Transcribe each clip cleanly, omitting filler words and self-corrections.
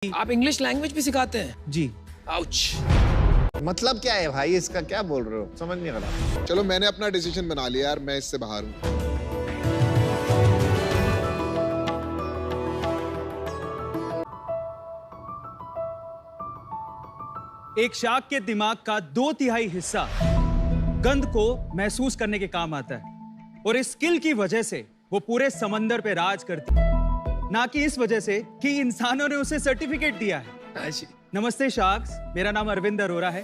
आप English language भी सिखाते हैं? जी। आउच। मतलब क्या है भाई, इसका क्या बोल रहे हो, समझ नहीं आ रहा। चलो मैंने अपना डिसीजन बना लिया यार, मैं इससे बाहर हूँ। एक शार्क के दिमाग का 2/3 हिस्सा गंध को महसूस करने के काम आता है और इस स्किल की वजह से वो पूरे समंदर पे राज करती है, ना कि इस वजह से कि इंसानों ने उसे सर्टिफिकेट दिया है। नमस्ते शार्क्स, मेरा नाम अरविंद अरोरा है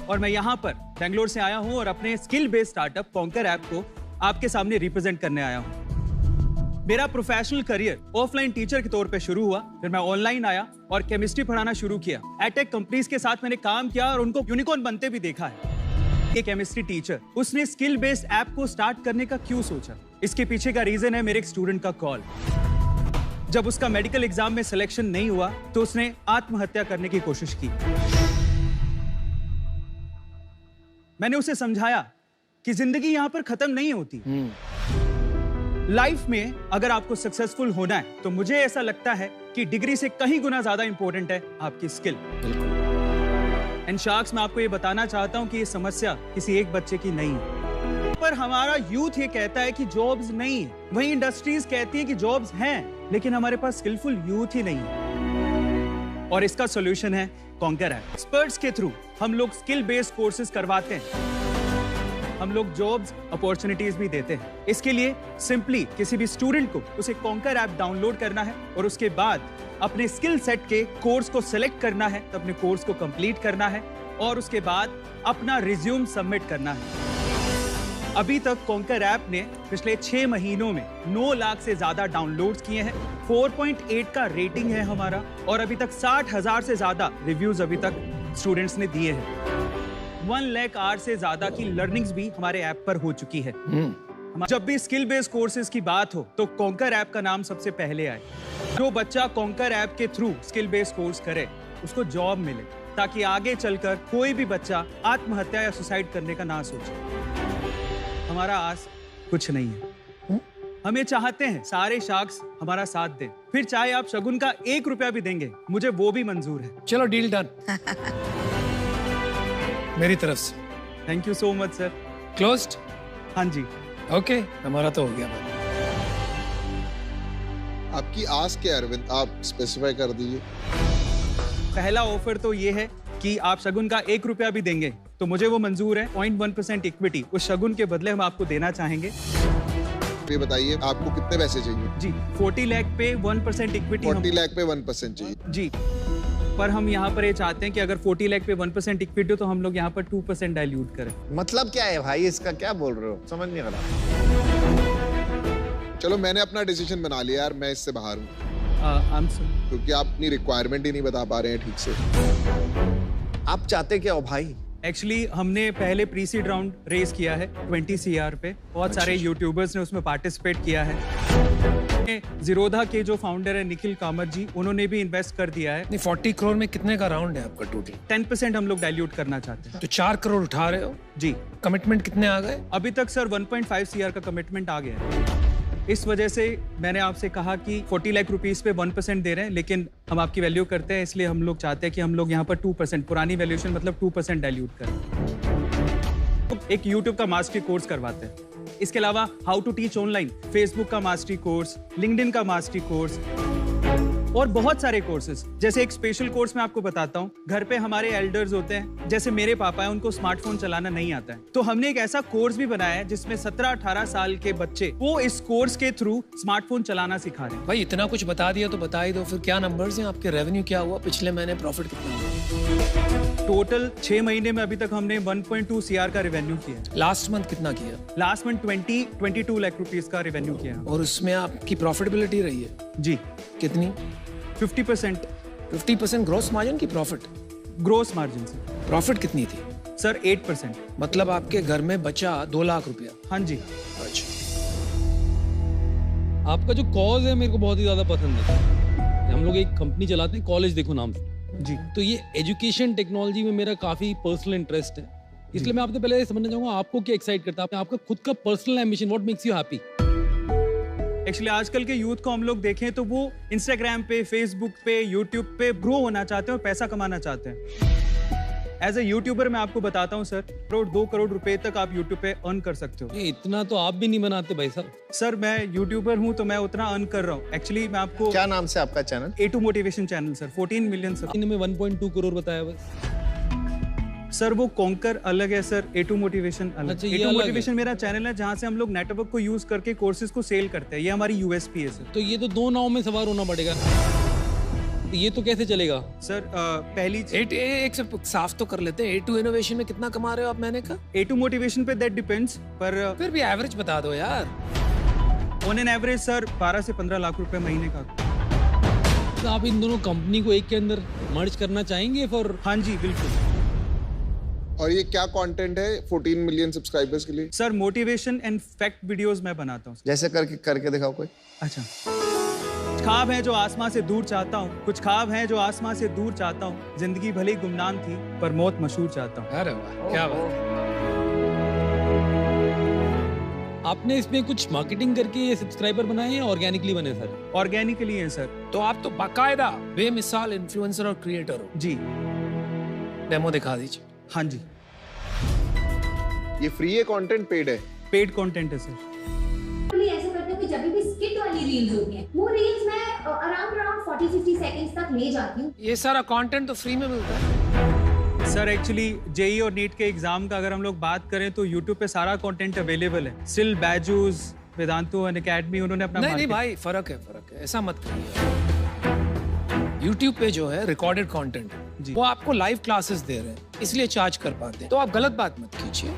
और मैं यहाँ पर बेंगलोर से आया हूँ और अपने skill based startup conquer app को आपके सामने रिप्रेजेंट करने आया हूँ। मेरा प्रोफेशनल करियर ऑफलाइन टीचर के तौर पे शुरू हुआ, फिर मैं ऑनलाइन आया और केमिस्ट्री पढ़ाना शुरू किया। एटेक कंपनीज के साथ मैंने काम किया और उनको यूनिकॉर्न बनते भी देखा है। एक केमिस्ट्री टीचर, उसने स्किल बेस्ड ऐप को स्टार्ट करने का क्यों सोचा? इसके पीछे का रीजन है मेरे एक स्टूडेंट का कॉल। जब उसका मेडिकल एग्जाम में सिलेक्शन नहीं हुआ तो उसने आत्महत्या करने की कोशिश की। मैंने उसे समझाया कि जिंदगी यहां पर खत्म नहीं होती। लाइफ में अगर आपको सक्सेसफुल होना है तो मुझे ऐसा लगता है कि डिग्री से कहीं गुना ज्यादा इंपॉर्टेंट है आपकी स्किल। एंड शार्क्स, मैं आपको ये बताना चाहता हूं कि ये समस्या किसी एक बच्चे की नहीं है, पर हमारा यूथ ये कहता है कि जॉब्स नहीं है, वही इंडस्ट्रीज कहती है कि जॉब्स हैं, लेकिन हमारे पास स्किलफुल यूथ ही नहीं है। और इसका सॉल्यूशन है कॉन्कर ऐप। एक्सपर्ट्स के थ्रू हम लोग स्किल बेस्ड कोर्सेज करवाते हैं, हम लोग जॉब्स अपॉर्चुनिटीज भी देते हैं। इसके लिए सिंपली किसी भी स्टूडेंट को उसे कॉन्कर ऐप डाउनलोड करना है और उसके बाद अपने स्किल सेट के कोर्स को सिलेक्ट करना है, तो अपने कोर्स को कंप्लीट करना है और उसके बाद अपना रिज्यूम सबमिट करना है। अभी तक कॉन्कर ऐप ने पिछले 6 महीनों में 9 लाख से ज्यादा डाउनलोड्स किए हैं, 4.8 का रेटिंग है हमारा और अभी तक 60,000 से ज्यादा रिव्यूज अभी तक स्टूडेंट्स ने दिए हैं। 1 लाख आवर से ज्यादा की लर्निंग्स भी हमारे ऐप पर हो चुकी है। जब भी स्किल बेस्ड कोर्सेज की बात हो तो कॉन्कर ऐप का नाम सबसे पहले आए। जो बच्चा कॉन्कर ऐप के थ्रू स्किल बेस्ड कोर्स करे उसको जॉब मिले, ताकि आगे चलकर कोई भी बच्चा आत्महत्या या सुसाइड करने का ना सोचे। हमारा आस कुछ नहीं है, हम ये चाहते हैं सारे शार्क्स हमारा साथ दें, फिर चाहे आप शगुन का 1 रुपया भी देंगे, मुझे वो भी मंजूर है। चलो डील डन। मेरी तरफ से thank you so much sir. Closed? हाँ जी। ओके, हमारा तो हो गया। आपकी आस क्या है अरविंद, आप स्पेसिफाई कर दीजिए। पहला ऑफर तो ये है कि आप शगुन का 1 रुपया भी देंगे तो मुझे वो मंजूर है। 0.1% इक्विटी उस शगुन के बदले हम आपको देना चाहेंगे। ये बताइए आपको कितने पैसे चाहिए? जी, 40 लाख पे 1% इक्विटी। 40 लाख पे 1% चाहिए जी, पर हम यहाँ पर ये चाहते हैं कि अगर 40 लाख पे 1% इक्विटी हो तो हम लोग यहाँ पर 2% डाइल्यूट करें। मतलब क्या है भाई, इसका क्या बोल रहे हो, समझ नहीं आ रहा। चलो मैंने अपना डिसीजन बना लिया यार, मैं इससे बाहर हूँ। क्योंकि आप अपनी रिक्वायरमेंट ही नहीं बता पा रहे हैं ठीक से। आप चाहते क्या हो भाई? एक्चुअली हमने पहले प्री सीड राउंड रेस किया है 20 CR पे। बहुत सारे यूट्यूबर्स ने उसमें पार्टिसिपेट किया है। जीरोधा के जो फाउंडर है निखिल कामत जी, उन्होंने भी इन्वेस्ट कर दिया है। 40 करोड़ में कितने का राउंड है आपका टोटल? 10% हम लोग डाइल्यूट करना चाहते हैं। तो 4 करोड़ उठा रहे हो जी। कमिटमेंट कितने आ गए? अभी तक सर 1.5 CR का कमिटमेंट आ गया है। इस वजह से मैंने आपसे कहा कि 40 लाख रुपीस पे 1% दे रहे हैं, लेकिन हम आपकी वैल्यू करते हैं, इसलिए हम लोग चाहते हैं कि हम लोग यहाँ पर 2%, पुरानी वैल्यूएशन मतलब 2% डाइल्यूट करें। एक यूट्यूब का मास्टरी कोर्स करवाते हैं। इसके अलावा how to teach online, Facebook का मास्टरी कोर्स, लिंक्डइन का मास्टरी कोर्स और बहुत सारे कोर्सेज। जैसे एक स्पेशल कोर्स मैं आपको बताता हूँ। घर पे हमारे एल्डर्स होते हैं, जैसे मेरे पापा हैं, उनको स्मार्टफोन चलाना नहीं आता है, तो हमने एक ऐसा कोर्स भी बनाया है जिसमें 17-18 साल के बच्चे वो इस कोर्स के थ्रू स्मार्टफोन चलाना सिखा रहे हैं। भाई इतना कुछ बता दिया तो बता ही दो, फिर क्या नंबर्स हैं आपके? रेवेन्यू क्या हुआ पिछले महीने? प्रॉफिट कितना हुआ? टोटल 6 महीने में अभी तक हमने 1.2 CR का रेवेन्यू किया है। लास्ट मंथ कितना किया? लास्ट मंथ 22 लाख रुपीस का रेवेन्यू किया है। और उसमें आपकी प्रॉफिटेबिलिटी रही है? जी। कितनी? 50%। 50% ग्रोस मार्जिन की प्रॉफिट? ग्रोस मार्जिन से। प्रॉफिट कितनी थी सर? 8%। मतलब आपके घर में बचा 2 लाख रुपया? हाँ जी। अच्छा, आपका जो कॉज है मेरे को बहुत ही ज्यादा पसंद है। हम लोग एक कंपनी चलाते हैं, कॉलेज देखो नाम से जी। तो ये एजुकेशन टेक्नोलॉजी में मेरा काफी पर्सनल इंटरेस्ट है, इसलिए मैं आपसे पहले समझना चाहूंगा आपको क्या एक्साइट करता है, आपका खुद का personal ambition, what makes you happy? Actually आजकल के यूथ को हम लोग देखें तो वो इंस्टाग्राम पे, फेसबुक पे, यूट्यूब पे ग्रो होना चाहते हैं और पैसा कमाना चाहते हैं। एज ए यूट्यूबर मैं आपको बताता हूँ सर, 2 करोड़ रुपए तक आप यूट्यूब पे अर्न कर सकते हो। इतना तो आप भी नहीं बनाते भाई साहब। सर मैं यूट्यूबर हूँ तो मैं उतना अर्न कर रहा हूँ। एक्चुअली मैं आपको, क्या नाम से आपका channel? A2 motivation channel sir, 14 million sir. इनमें 1.2 करोड़ बताया बस। सर वो कॉन्कर अलग है सर, A2 मोटिवेशन अलग। अच्छा, ये A2 अलग मोटिवेशन है। मेरा चैनल है जहाँ से हम लोग नेटवर्क को यूज करके कोर्सेज को सेल करते हैं। ये हमारी USP है सर। तो ये तो 2 नाव में सवार होना पड़ेगा। ये तो कैसे चलेगा सर पहली एक से साफ तो कर लेते हैं, A2 इनोवेशन में कितना कमा रहे हो आप महीने का? A2 मोटिवेशन पे दैट डिपेंड्स, पर फिर भी एवरेज बता दो यार। ऑन एन एवरेज सर 12 से 15 लाख रुपए महीने का। तो आप इन दोनों कंपनी को एक के अंदर मर्ज करना चाहेंगे फॉर? हाँ जी बिल्कुल। और ये क्या कंटेंट है 14 मिलियन सब्सक्राइबर्स के लिए? Sir motivation and fact videos मैं बनाता हूँ। जैसे करके दिखाओ कोई। अच्छा, ख्वाब है जो आसमां से दूर चाहता हूँ, कुछ ख्वाब है जो आसमां से दूर चाहता हूँ, जिंदगी भले ही गुमनाम थी पर मौत मशहूर चाहता हूँ। अरे वाह, क्या बात। आपने इसमें कुछ मार्केटिंग करके ये सब्सक्राइबर बनाए या ऑर्गेनिकली बने सर? ऑर्गेनिकली है सर। तो आप तो बाकायदा बेमिसाल इन्फ्लुएंसर और क्रिएटर हो। जी। डेमो दिखा दीजिए। हाँ जी। ये फ्री है कंटेंट, पेड है? पेड कंटेंट है सर। ऐसे करते हो कि जब भी स्किट वाली रील्स होती हैं, वो रील्स मैं अराउंड 40-50 सेकंड्स तक ले जाती हूँ। ये सारा कंटेंट तो फ्री में मिलता है। सर एक्चुअली जेई और नीट के एग्जाम का अगर हम लोग बात करें तो यूट्यूब पे सारा कंटेंट अवेलेबल है। स्टिल बैजूस, वेदांतु अकेडमी, उन्होंने अपना नहीं भाई, फर्क है, ऐसा मत करिए। यूट्यूब पे जो है रिकॉर्डेड कंटेंट वो आपको लाइव क्लासेस दे रहे हैं, इसलिए चार्ज कर पाते हैं। तो आप गलत बात मत कीजिए।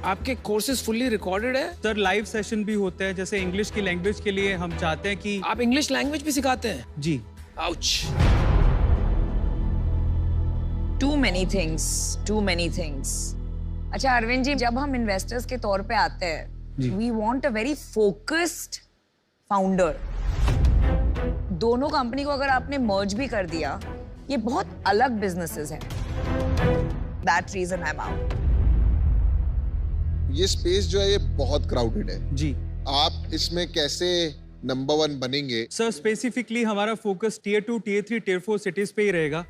आपके कोर्सेज फुल्ली रिकॉर्डेड है सर। लाइव सेशन भी होते हैं, जैसे इंग्लिश की लैंग्वेज के लिए हम चाहते हैं कि आप इंग्लिश लैंग्वेज भी सिखाते हैं? जी। आउच। Too many things. अच्छा अरविंद जी, जब हम इन्वेस्टर्स के तौर पे आते हैं, we want a very focused founder. दोनों कंपनी को अगर आपने मर्ज भी कर दिया, ये बहुत अलग बिजनेसेस हैं। That reason I'm out. ये स्पेस जो है ये बहुत क्राउडेड है जी। आप इसमें कैसे नंबर 1 बनेंगे? सर स्पेसिफिकली हमारा focus Tier 2, Tier 3, Tier 4 cities पे ही रहेगा।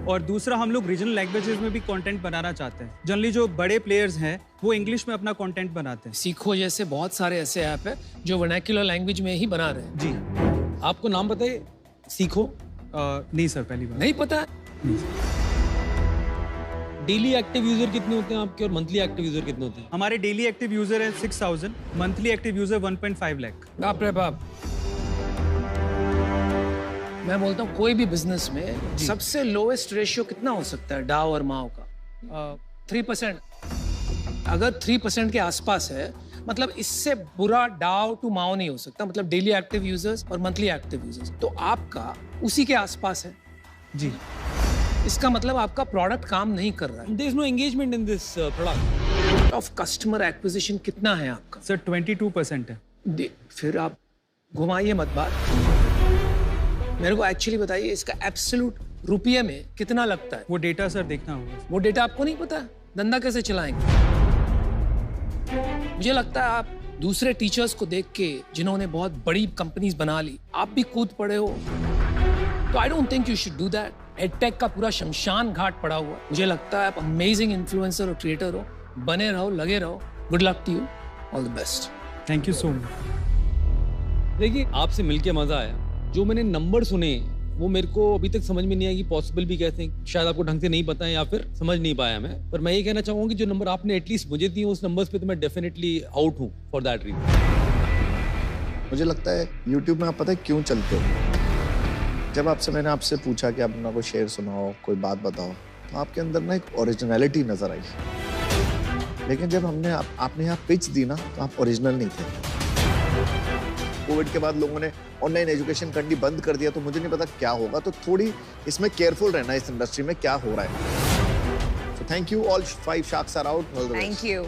और दूसरा, हम लोग रीजनल लैंग्वेजेस में भी कंटेंट बनाना चाहते हैं। जनरली जो बड़े प्लेयर्स हैं वो इंग्लिश में अपना कंटेंट बनाते हैं। सीखो जैसे बहुत सारे ऐसे ऐप है जो वर्नाक्युलर लैंग्वेज में ही बना रहे हैं। जी। आपको नाम पता है सीखो? नहीं सर, पहली बार। नहीं पता? डेली एक्टिव यूजर कितने होते हैं आपके और मंथली एक्टिव यूजर कितने होते हैं? हमारे डेली एक्टिव यूजर है 6000, मंथली एक्टिव यूजर 1.5 लाख। बाप रे बाप। मैं बोलता हूँ कोई भी बिजनेस में सबसे लोएस्ट रेशियो कितना हो सकता है डाव और माव का? 3%। अगर 3% के आसपास है, मतलब इससे बुरा डाव टू माव नहीं हो सकता। मतलब डेली एक्टिव यूजर्स और मंथली एक्टिव यूजर्स, तो आपका उसी के आसपास है। जी। इसका मतलब आपका प्रोडक्ट काम नहीं कर रहा है। There is no engagement in this product. Of customer acquisition कितना है आपका? सर 22% है। फिर आप घुमाइए मत बात, मेरे को एक्चुअली बताइए इसका एब्सोल्यूट रुपये में कितना लगता है? वो डेटा सर देखना होगा। वो डेटा आपको नहीं पता? धंधा कैसे चलाएंगे? मुझे लगता है आप दूसरे टीचर्स को देख के, जिन्होंने बहुत बड़ी कंपनीज बना ली, आप भी कूद पड़े हो। तो I don't think you should do that. Edtech का पूरा शमशान घाट पड़ा हुआ। मुझे लगता है आप अमेजिंग इन्फ्लुएंसर और क्रिएटर हो। बने रहो, लगे रहो। Good luck to you, all the best. Thank you so much. देखिए, आपसे मिलके मजा आया। जो मैंने नंबर सुने वो मेरे को अभी तक समझ में नहीं आया कि पॉसिबल भी कैसे हैं। शायद आपको ढंग से नहीं पता है या फिर समझ नहीं पाया मैं। पर मैं ये कहना चाहूंगा कि जो नंबर आपने एटलीस्ट मुझे दिए उस नंबर्स पे तो मैं डेफिनेटली आउट हूँ फॉर दैट रीजन। मुझे लगता है YouTube में आप पता है क्यों चलते हो? जब मैंने आपसे पूछा कि आप अपना कोई शेर सुनाओ, कोई बात बताओ, तो आपके अंदर ना एक ओरिजिनलिटी नजर आई। लेकिन जब आपने यहाँ पिच दी ना, तो आप ओरिजिनल नहीं थे। कोविड के बाद लोगों ने ऑनलाइन एजुकेशन करनी बंद कर दिया, तो मुझे नहीं पता क्या होगा। तो थोड़ी इसमें केयरफुल रहना इस इंडस्ट्री में क्या हो रहा है। So thank you, all 5 sharks are out. Thank you.